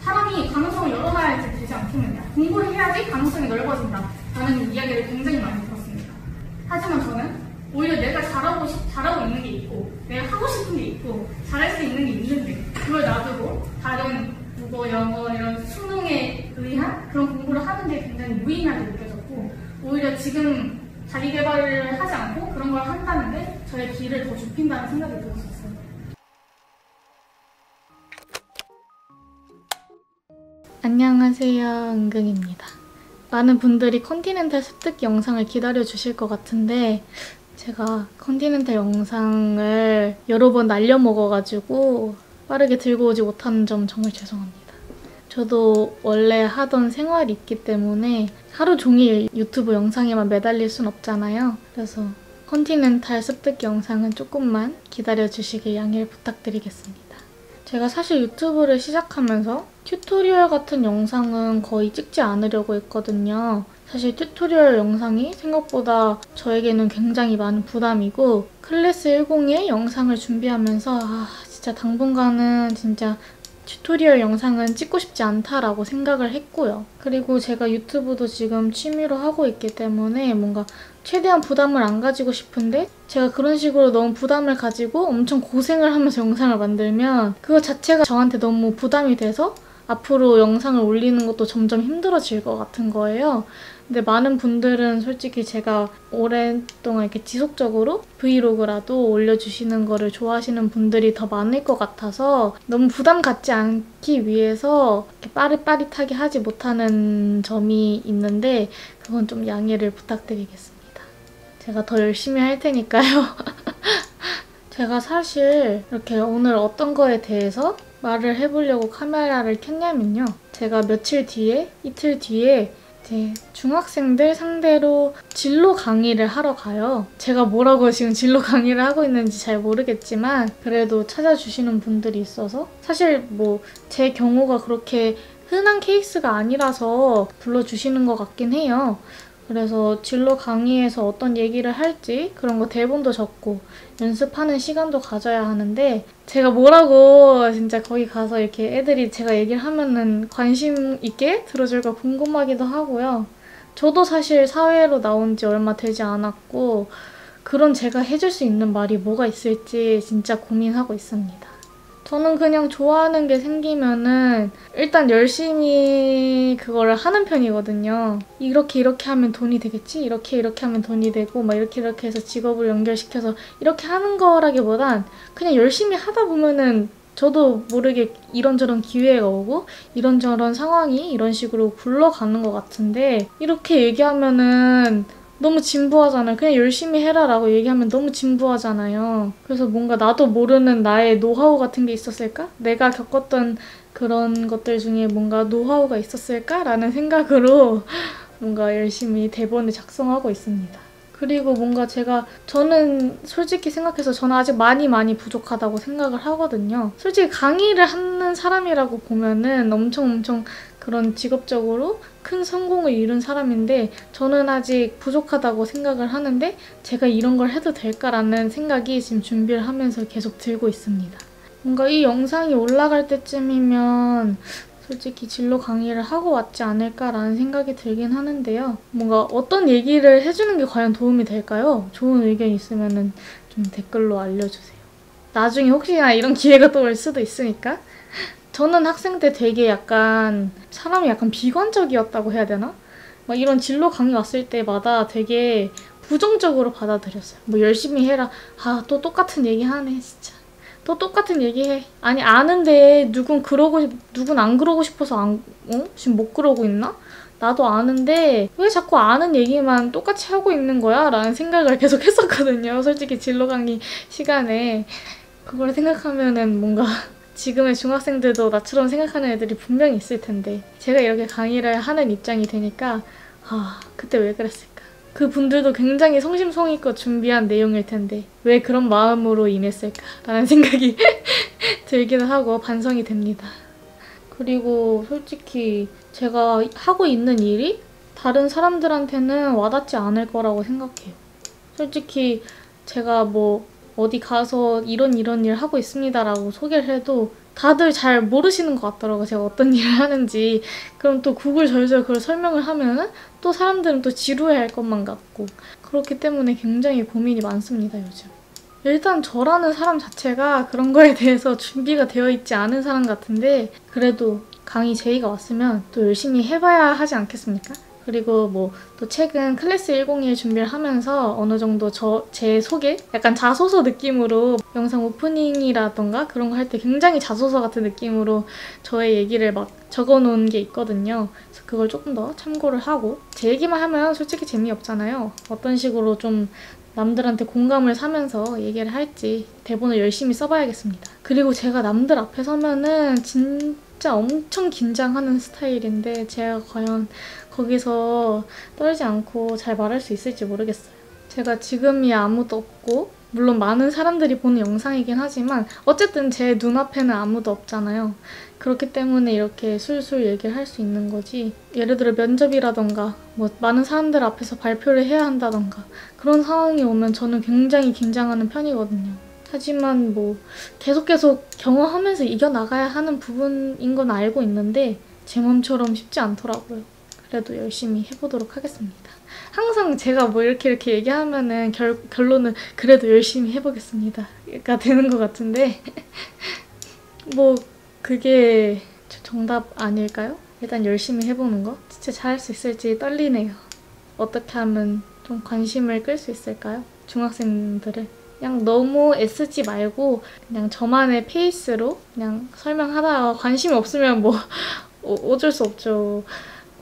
사람이 가능성을 열어놔야지 되지 않겠느냐. 공부를 해야지 가능성이 넓어진다. 라는 이야기를 굉장히 많이 들었습니다. 하지만 저는 오히려 내가 잘하고 있는 게 있고, 내가 하고 싶은 게 있고, 잘할 수 있는 게 있는데, 그걸 놔두고 다른 국어, 영어, 이런 수능에 의한 그런 공부를 하는 게 굉장히 무의미하게 느껴졌고, 오히려 지금 자기 개발을 하지 않고 그런 걸 한다는 게 저의 길을 더 좁힌다는 생각이 들었었어요. 안녕하세요, 은근입니다. 많은 분들이 컨티넨탈 습득 영상을 기다려 주실 것 같은데 제가 컨티넨탈 영상을 여러 번 날려먹어가지고 빠르게 들고 오지 못하는 점 정말 죄송합니다. 저도 원래 하던 생활이 있기 때문에 하루 종일 유튜브 영상에만 매달릴 순 없잖아요. 그래서 컨티넨탈 습득 영상은 조금만 기다려 주시길 양해를 부탁드리겠습니다. 제가 사실 유튜브를 시작하면서 튜토리얼 같은 영상은 거의 찍지 않으려고 했거든요. 사실 튜토리얼 영상이 생각보다 저에게는 굉장히 많은 부담이고 클래스 101 영상을 준비하면서 진짜 당분간은 진짜 튜토리얼 영상은 찍고 싶지 않다라고 생각을 했고요. 그리고 제가 유튜브도 지금 취미로 하고 있기 때문에 뭔가 최대한 부담을 안 가지고 싶은데 제가 그런 식으로 너무 부담을 가지고 엄청 고생을 하면서 영상을 만들면 그거 자체가 저한테 너무 부담이 돼서 앞으로 영상을 올리는 것도 점점 힘들어질 것 같은 거예요. 근데 많은 분들은 솔직히 제가 오랫동안 이렇게 지속적으로 브이로그라도 올려주시는 거를 좋아하시는 분들이 더 많을 것 같아서 너무 부담 갖지 않기 위해서 이렇게 빠릿빠릿하게 하지 못하는 점이 있는데 그건 좀 양해를 부탁드리겠습니다. 제가 더 열심히 할 테니까요. 제가 사실 이렇게 오늘 어떤 거에 대해서 말을 해보려고 카메라를 켰냐면요. 제가 이틀 뒤에 이제 중학생들 상대로 진로 강의를 하러 가요. 제가 뭐라고 지금 진로 강의를 하고 있는지 잘 모르겠지만 그래도 찾아주시는 분들이 있어서 사실 뭐 제 경우가 그렇게 흔한 케이스가 아니라서 불러주시는 것 같긴 해요. 그래서 진로 강의에서 어떤 얘기를 할지 그런 거 대본도 적고 연습하는 시간도 가져야 하는데 제가 뭐라고 진짜 거기 가서 이렇게 애들이 제가 얘기를 하면은 관심 있게 들어줄까 궁금하기도 하고요. 저도 사실 사회로 나온 지 얼마 되지 않았고 그런 제가 해줄 수 있는 말이 뭐가 있을지 진짜 고민하고 있습니다. 저는 그냥 좋아하는 게 생기면은 일단 열심히 그거를 하는 편이거든요. 이렇게 하면 돈이 되겠지? 이렇게 하면 돈이 되고 막 이렇게 해서 직업을 연결시켜서 이렇게 하는 거라기보단 그냥 열심히 하다 보면은 저도 모르게 이런저런 기회가 오고 이런저런 상황이 이런 식으로 굴러가는 것 같은데 이렇게 얘기하면은 너무 진부하잖아요. 그냥 열심히 해라 라고 얘기하면 너무 진부하잖아요. 그래서 뭔가 나도 모르는 나의 노하우 같은 게 있었을까? 내가 겪었던 그런 것들 중에 뭔가 노하우가 있었을까? 라는 생각으로 뭔가 열심히 대본을 작성하고 있습니다. 그리고 뭔가 저는 솔직히 생각해서 저는 아직 많이 부족하다고 생각을 하거든요. 솔직히 강의를 하는 사람이라고 보면은 엄청 그런 직업적으로 큰 성공을 이룬 사람인데 저는 아직 부족하다고 생각을 하는데 제가 이런 걸 해도 될까라는 생각이 지금 준비를 하면서 계속 들고 있습니다. 뭔가 이 영상이 올라갈 때쯤이면 솔직히 진로 강의를 하고 왔지 않을까라는 생각이 들긴 하는데요. 뭔가 어떤 얘기를 해주는 게 과연 도움이 될까요? 좋은 의견 있으면 좀 댓글로 알려주세요. 나중에 혹시나 이런 기회가 또 올 수도 있으니까. 저는 학생 때 되게 사람이 약간 비관적이었다고 해야 되나? 막 이런 진로 강의 왔을 때마다 되게 부정적으로 받아들였어요. 뭐 열심히 해라. 또 똑같은 얘기 하네, 진짜. 또 똑같은 얘기해. 아니 아는데 누군 안 그러고 싶어서 지금 못 그러고 있나? 나도 아는데 왜 자꾸 아는 얘기만 똑같이 하고 있는 거야? 라는 생각을 계속 했었거든요. 솔직히 진로 강의 시간에. 그걸 생각하면은 뭔가 지금의 중학생들도 나처럼 생각하는 애들이 분명히 있을 텐데 제가 이렇게 강의를 하는 입장이 되니까 그때 왜 그랬을까? 그 분들도 굉장히 성심성의껏 준비한 내용일 텐데 왜 그런 마음으로 임했을까라는 생각이 들기도 하고 반성이 됩니다. 그리고 솔직히 제가 하고 있는 일이 다른 사람들한테는 와닿지 않을 거라고 생각해요. 솔직히 제가 뭐 어디 가서 이런 일 하고 있습니다라고 소개를 해도 다들 잘 모르시는 것 같더라고요. 제가 어떤 일을 하는지. 그럼 또 구글절절 그걸 설명을 하면은 또 사람들은 또 지루해할 것만 같고 그렇기 때문에 굉장히 고민이 많습니다, 요즘. 일단 저라는 사람 자체가 그런 거에 대해서 준비가 되어 있지 않은 사람 같은데 그래도 강의 제의가 왔으면 또 열심히 해봐야 하지 않겠습니까? 그리고 뭐 또 최근 클래스 101 준비를 하면서 어느 정도 제 소개? 약간 자소서 느낌으로 영상 오프닝이라던가 그런 거 할 때 굉장히 자소서 같은 느낌으로 저의 얘기를 막 적어놓은 게 있거든요. 그래서 그걸 조금 더 참고를 하고 제 얘기만 하면 솔직히 재미없잖아요. 어떤 식으로 좀 남들한테 공감을 사면서 얘기를 할지 대본을 열심히 써봐야겠습니다. 그리고 제가 남들 앞에 서면은 진짜 엄청 긴장하는 스타일인데 제가 과연 거기서 떨지 않고 잘 말할 수 있을지 모르겠어요. 제가 지금이야 아무도 없고 물론 많은 사람들이 보는 영상이긴 하지만 어쨌든 제 눈앞에는 아무도 없잖아요. 그렇기 때문에 이렇게 술술 얘기를 할 수 있는 거지. 예를 들어 면접이라던가 뭐 많은 사람들 앞에서 발표를 해야 한다던가 그런 상황이 오면 저는 굉장히 긴장하는 편이거든요. 하지만 뭐 계속 경험하면서 이겨나가야 하는 부분인 건 알고 있는데 제 몸처럼 쉽지 않더라고요. 그래도 열심히 해보도록 하겠습니다. 항상 제가 뭐 이렇게 얘기하면은 결론은 그래도 열심히 해보겠습니다가 되는 것 같은데 뭐 그게 정답 아닐까요? 일단 열심히 해보는 거 진짜 잘할 수 있을지 떨리네요. 어떻게 하면 좀 관심을 끌 수 있을까요? 중학생들을 그냥 너무 애쓰지 말고 그냥 저만의 페이스로 그냥 설명하다가 관심이 없으면 뭐 어쩔 수 없죠.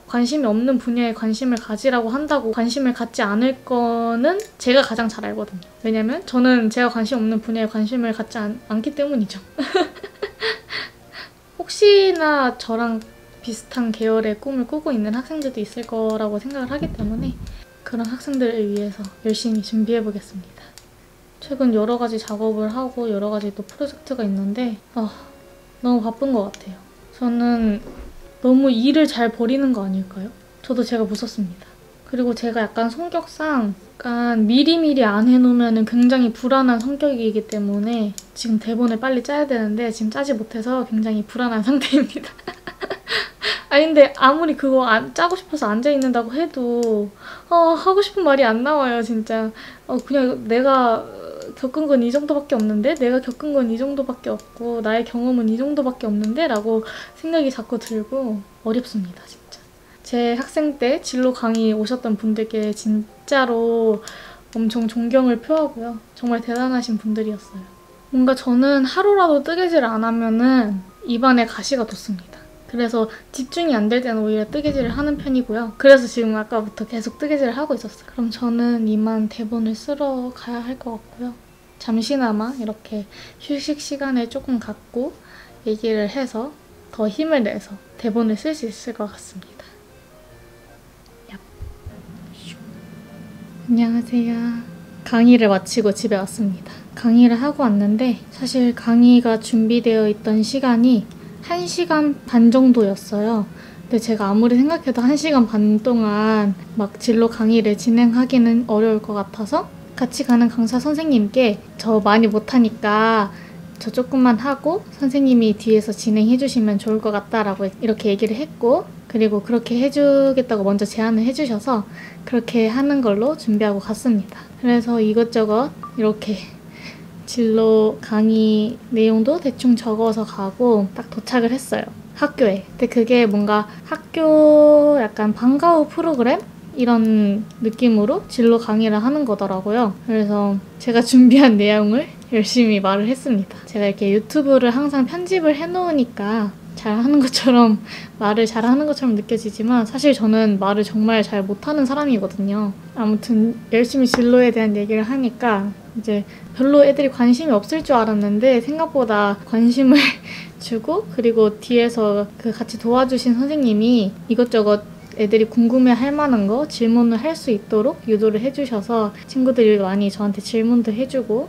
관심이 없는 분야에 관심을 가지라고 한다고 관심을 갖지 않을 거는 제가 가장 잘 알거든요. 왜냐면 저는 제가 관심 없는 분야에 관심을 갖지 않기 때문이죠. 혹시나 저랑 비슷한 계열의 꿈을 꾸고 있는 학생들도 있을 거라고 생각을 하기 때문에 그런 학생들을 위해서 열심히 준비해보겠습니다. 최근 여러 가지 작업을 하고 여러 가지 또 프로젝트가 있는데 너무 바쁜 것 같아요. 저는 너무 일을 잘 버리는 거 아닐까요? 저도 제가 무섭습니다. 그리고 제가 약간 성격상 약간 미리미리 안 해놓으면 굉장히 불안한 성격이기 때문에 지금 대본을 빨리 짜야 되는데 지금 짜지 못해서 굉장히 불안한 상태입니다. 아니 근데 아무리 그거 짜고 싶어서 앉아있는다고 해도 하고 싶은 말이 안 나와요 진짜. 그냥 내가 겪은 건 이 정도밖에 없는데? 내가 겪은 건 이 정도밖에 없고 나의 경험은 이 정도밖에 없는데? 라고 생각이 자꾸 들고 어렵습니다 진짜. 제 학생 때 진로 강의 오셨던 분들께 진짜로 엄청 존경을 표하고요. 정말 대단하신 분들이었어요. 뭔가 저는 하루라도 뜨개질 안 하면은 입안에 가시가 돋습니다. 그래서 집중이 안 될 때는 오히려 뜨개질을 하는 편이고요. 그래서 지금 아까부터 계속 뜨개질을 하고 있었어요. 그럼 저는 이만 대본을 쓰러 가야 할 것 같고요. 잠시나마 이렇게 휴식 시간을 조금 갖고 얘기를 해서 더 힘을 내서 대본을 쓸 수 있을 것 같습니다. 얍. 안녕하세요. 강의를 마치고 집에 왔습니다. 강의를 하고 왔는데 사실 강의가 준비되어 있던 시간이 1시간 반 정도였어요. 근데 제가 아무리 생각해도 1시간 반 동안 막 진로 강의를 진행하기는 어려울 것 같아서 같이 가는 강사 선생님께 저 많이 못하니까 저 조금만 하고 선생님이 뒤에서 진행해 주시면 좋을 것 같다라고 이렇게 얘기를 했고 그리고 그렇게 해주겠다고 먼저 제안을 해주셔서 그렇게 하는 걸로 준비하고 갔습니다. 그래서 이것저것 이렇게 진로 강의 내용도 대충 적어서 가고 딱 도착을 했어요. 학교에. 근데 그게 뭔가 학교 약간 방과 후 프로그램? 이런 느낌으로 진로 강의를 하는 거더라고요. 그래서 제가 준비한 내용을 열심히 말을 했습니다. 제가 이렇게 유튜브를 항상 편집을 해놓으니까 잘하는 것처럼 말을 잘하는 것처럼 느껴지지만 사실 저는 말을 정말 잘 못하는 사람이거든요. 아무튼 열심히 진로에 대한 얘기를 하니까 이제 별로 애들이 관심이 없을 줄 알았는데 생각보다 관심을 주고 그리고 뒤에서 그 같이 도와주신 선생님이 이것저것 애들이 궁금해할 만한 거 질문을 할 수 있도록 유도를 해주셔서 친구들이 많이 저한테 질문도 해주고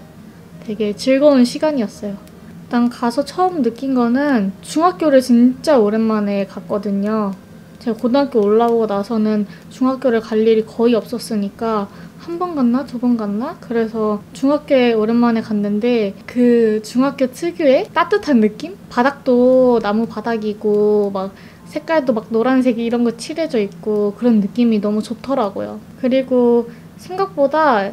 되게 즐거운 시간이었어요. 일단 가서 처음 느낀 거는 중학교를 진짜 오랜만에 갔거든요. 제가 고등학교 올라오고 나서는 중학교를 갈 일이 거의 없었으니까 한 번 갔나? 두 번 갔나? 그래서 중학교에 오랜만에 갔는데 그 중학교 특유의 따뜻한 느낌? 바닥도 나무 바닥이고 막 색깔도 막 노란색이 이런 거 칠해져 있고 그런 느낌이 너무 좋더라고요. 그리고 생각보다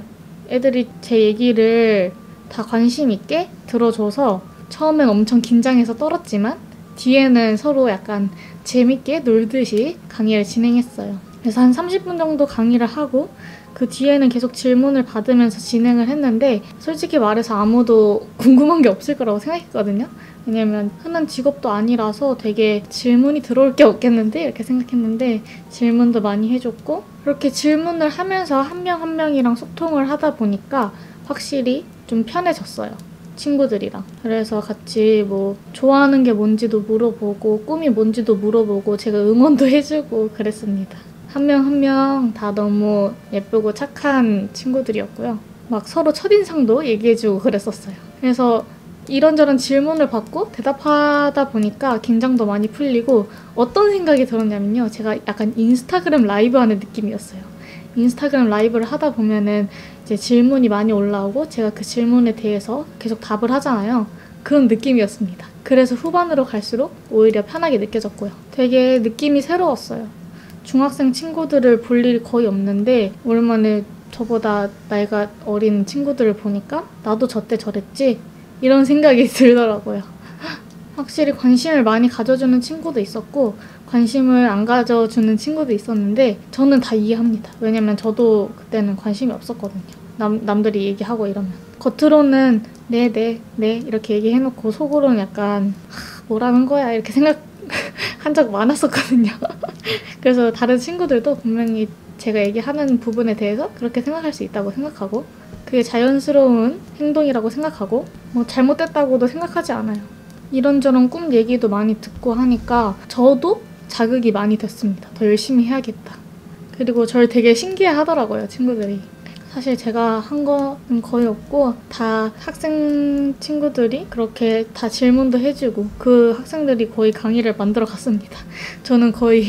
애들이 제 얘기를 다 관심 있게 들어줘서 처음엔 엄청 긴장해서 떨었지만 뒤에는 서로 약간 재밌게 놀듯이 강의를 진행했어요. 그래서 한 30분 정도 강의를 하고 그 뒤에는 계속 질문을 받으면서 진행을 했는데 솔직히 말해서 아무도 궁금한 게 없을 거라고 생각했거든요. 왜냐면 흔한 직업도 아니라서 되게 질문이 들어올 게 없겠는데 이렇게 생각했는데 질문도 많이 해줬고 그렇게 질문을 하면서 한 명 한 명이랑 소통을 하다 보니까 확실히 좀 편해졌어요. 친구들이랑. 그래서 같이 뭐 좋아하는 게 뭔지도 물어보고 꿈이 뭔지도 물어보고 제가 응원도 해주고 그랬습니다. 한 명 한 명 다 너무 예쁘고 착한 친구들이었고요. 막 서로 첫인상도 얘기해주고 그랬었어요. 그래서 이런저런 질문을 받고 대답하다 보니까 긴장도 많이 풀리고 어떤 생각이 들었냐면요. 제가 약간 인스타그램 라이브 하는 느낌이었어요. 인스타그램 라이브를 하다 보면은 이제 질문이 많이 올라오고 제가 그 질문에 대해서 계속 답을 하잖아요. 그런 느낌이었습니다. 그래서 후반으로 갈수록 오히려 편하게 느껴졌고요. 되게 느낌이 새로웠어요. 중학생 친구들을 볼 일이 거의 없는데 오랜만에 저보다 나이가 어린 친구들을 보니까 나도 저때 저랬지? 이런 생각이 들더라고요. 확실히 관심을 많이 가져주는 친구도 있었고 관심을 안 가져주는 친구도 있었는데 저는 다 이해합니다. 왜냐면 저도 그때는 관심이 없었거든요. 남들이 얘기하고 이러면. 겉으로는 네 이렇게 얘기해놓고 속으로는 약간 뭐라는 거야 이렇게 생각한 적 많았었거든요. 그래서 다른 친구들도 분명히 제가 얘기하는 부분에 대해서 그렇게 생각할 수 있다고 생각하고 그게 자연스러운 행동이라고 생각하고 뭐 잘못됐다고도 생각하지 않아요. 이런저런 꿈 얘기도 많이 듣고 하니까 저도 자극이 많이 됐습니다. 더 열심히 해야겠다. 그리고 저를 되게 신기해하더라고요, 친구들이. 사실 제가 한 거는 거의 없고 다 학생 친구들이 그렇게 다 질문도 해주고 그 학생들이 거의 강의를 만들어 갔습니다. 저는 거의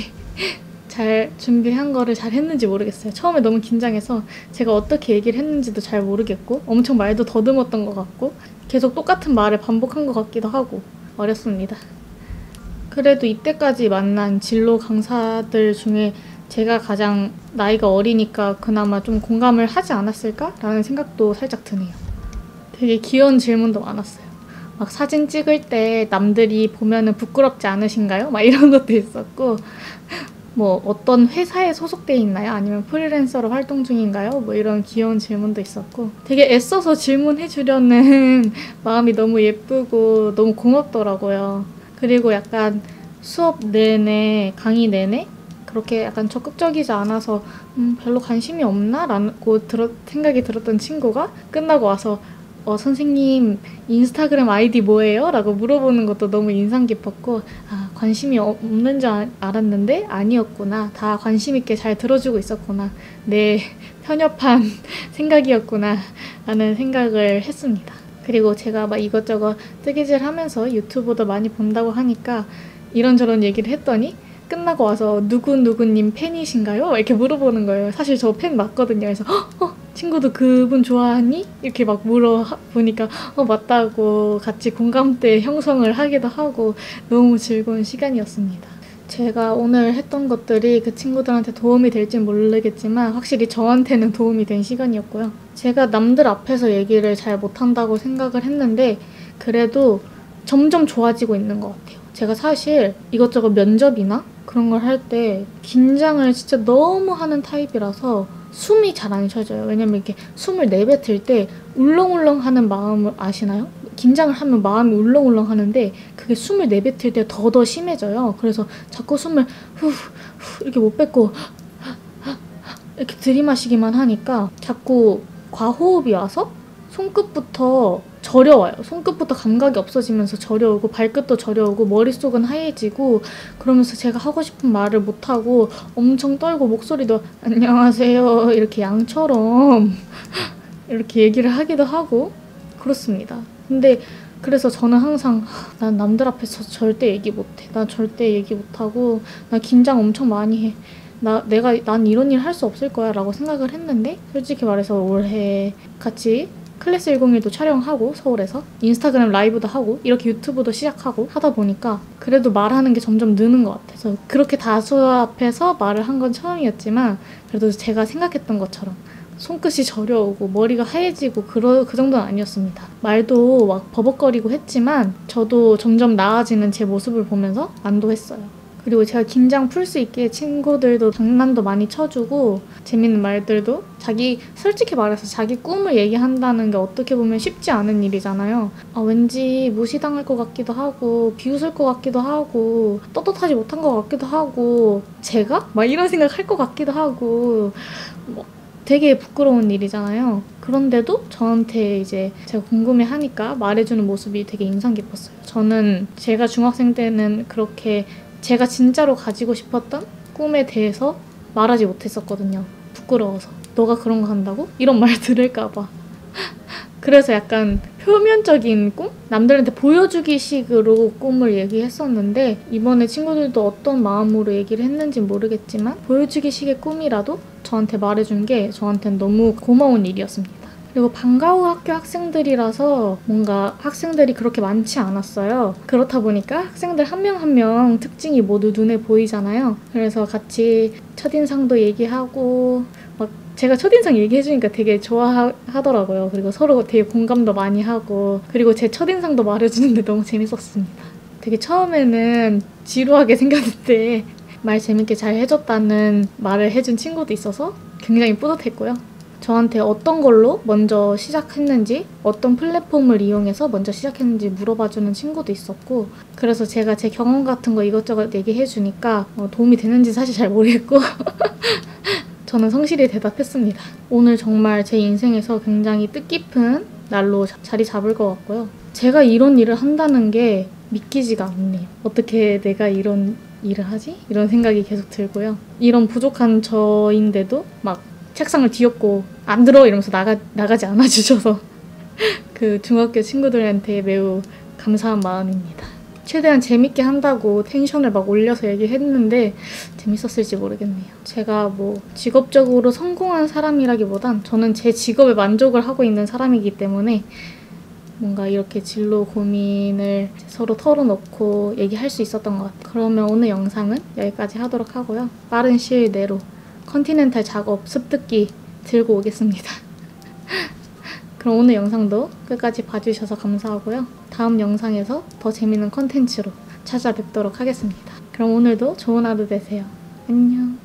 잘 준비한 거를 잘 했는지 모르겠어요. 처음에 너무 긴장해서 제가 어떻게 얘기를 했는지도 잘 모르겠고 엄청 말도 더듬었던 것 같고 계속 똑같은 말을 반복한 것 같기도 하고 어렵습니다. 그래도 이때까지 만난 진로 강사들 중에 제가 가장 나이가 어리니까 그나마 좀 공감을 하지 않았을까라는 생각도 살짝 드네요. 되게 귀여운 질문도 많았어요. 막 사진 찍을 때 남들이 보면은 부끄럽지 않으신가요? 막 이런 것도 있었고 뭐 어떤 회사에 소속돼 있나요? 아니면 프리랜서로 활동 중인가요? 뭐 이런 귀여운 질문도 있었고 되게 애써서 질문해 주려는 마음이 너무 예쁘고 너무 고맙더라고요. 그리고 약간 수업 내내 강의 내내 그렇게 약간 적극적이지 않아서 별로 관심이 없나? 라고 생각이 들었던 친구가 끝나고 와서 선생님 인스타그램 아이디 뭐예요? 라고 물어보는 것도 너무 인상 깊었고 관심이 없는 줄 알았는데 아니었구나. 다 관심 있게 잘 들어주고 있었구나. 내 편협한 생각이었구나 라는 생각을 했습니다. 그리고 제가 막 이것저것 뜨개질 하면서 유튜브도 많이 본다고 하니까 이런저런 얘기를 했더니 끝나고 와서 누구누구님 팬이신가요? 이렇게 물어보는 거예요. 사실 저 팬 맞거든요. 그래서 친구도 그분 좋아하니? 이렇게 막 물어보니까 맞다고 같이 공감대 형성을 하기도 하고 너무 즐거운 시간이었습니다. 제가 오늘 했던 것들이 그 친구들한테 도움이 될진 모르겠지만 확실히 저한테는 도움이 된 시간이었고요. 제가 남들 앞에서 얘기를 잘 못한다고 생각을 했는데 그래도 점점 좋아지고 있는 것 같아요. 제가 사실 이것저것 면접이나 그런 걸 할 때 긴장을 진짜 너무 하는 타입이라서 숨이 잘 안 쉬어져요. 왜냐면 이렇게 숨을 내뱉을 때 울렁울렁 하는 마음을 아시나요? 긴장을 하면 마음이 울렁울렁 하는데 그게 숨을 내뱉을 때 더 심해져요. 그래서 자꾸 숨을 후 이렇게 못 뱉고 이렇게 들이마시기만 하니까 자꾸 과호흡이 와서 손끝부터 저려와요. 손끝부터 감각이 없어지면서 저려오고 발끝도 저려오고 머릿속은 하얘지고 그러면서 제가 하고 싶은 말을 못하고 엄청 떨고 목소리도 안녕하세요 이렇게 양처럼 이렇게 얘기를 하기도 하고 그렇습니다. 근데 그래서 저는 항상 난 남들 앞에서 절대 얘기 못해. 난 절대 얘기 못하고 난 긴장 엄청 많이 해. 난 이런 일 할 수 없을 거야 라고 생각을 했는데 솔직히 말해서 올해 같이 클래스 101도 촬영하고 서울에서 인스타그램 라이브도 하고 이렇게 유튜브도 시작하고 하다 보니까 그래도 말하는 게 점점 느는 것 같아서 그렇게 다수 앞에서 말을 한 건 처음이었지만 그래도 제가 생각했던 것처럼 손끝이 저려오고 머리가 하얘지고 그 정도는 아니었습니다. 말도 막 버벅거리고 했지만 저도 점점 나아지는 제 모습을 보면서 안도했어요. 그리고 제가 긴장 풀 수 있게 친구들도 장난도 많이 쳐주고 재밌는 말들도 솔직히 말해서 자기 꿈을 얘기한다는 게 어떻게 보면 쉽지 않은 일이잖아요. 왠지 무시당할 것 같기도 하고 비웃을 것 같기도 하고 떳떳하지 못한 것 같기도 하고 제가? 막 이런 생각할 것 같기도 하고 되게 부끄러운 일이잖아요. 그런데도 저한테 이제 제가 궁금해하니까 말해주는 모습이 되게 인상 깊었어요. 저는 제가 중학생 때는 그렇게 제가 진짜로 가지고 싶었던 꿈에 대해서 말하지 못했었거든요. 부끄러워서. 너가 그런 거 한다고? 이런 말 들을까 봐. 그래서 약간 표면적인 꿈? 남들한테 보여주기 식으로 꿈을 얘기했었는데 이번에 친구들도 어떤 마음으로 얘기를 했는지 모르겠지만 보여주기 식의 꿈이라도 저한테 말해준 게 저한테는 너무 고마운 일이었습니다. 그리고 방과 후 학교 학생들이라서 뭔가 학생들이 그렇게 많지 않았어요. 그렇다 보니까 학생들 한 명 한 명 특징이 모두 눈에 보이잖아요. 그래서 같이 첫인상도 얘기하고 막 제가 첫인상 얘기해주니까 되게 좋아하더라고요. 그리고 서로 되게 공감도 많이 하고 그리고 제 첫인상도 말해주는데 너무 재밌었습니다. 되게 처음에는 지루하게 생겼는데 말 재밌게 잘 해줬다는 말을 해준 친구도 있어서 굉장히 뿌듯했고요. 저한테 어떤 걸로 먼저 시작했는지 어떤 플랫폼을 이용해서 먼저 시작했는지 물어봐주는 친구도 있었고 그래서 제가 제 경험 같은 거 이것저것 얘기해주니까 도움이 되는지 사실 잘 모르겠고 저는 성실히 대답했습니다. 오늘 정말 제 인생에서 굉장히 뜻깊은 날로 자리 잡을 것 같고요. 제가 이런 일을 한다는 게 믿기지가 않네요. 어떻게 내가 이런 일을 하지? 이런 생각이 계속 들고요. 이런 부족한 저인데도 막 책상을 뒤엎고 안 들어 이러면서 나가지 않아주셔서 그 중학교 친구들한테 매우 감사한 마음입니다. 최대한 재밌게 한다고 텐션을 막 올려서 얘기했는데 재밌었을지 모르겠네요. 제가 뭐 직업적으로 성공한 사람이라기보단 저는 제 직업에 만족을 하고 있는 사람이기 때문에 뭔가 이렇게 진로 고민을 서로 털어놓고 얘기할 수 있었던 것 같아요. 그러면 오늘 영상은 여기까지 하도록 하고요. 빠른 시일 내로 컨티넨탈 작업 습득기 들고 오겠습니다. 그럼 오늘 영상도 끝까지 봐주셔서 감사하고요. 다음 영상에서 더 재밌는 컨텐츠로 찾아뵙도록 하겠습니다. 그럼 오늘도 좋은 하루 되세요. 안녕.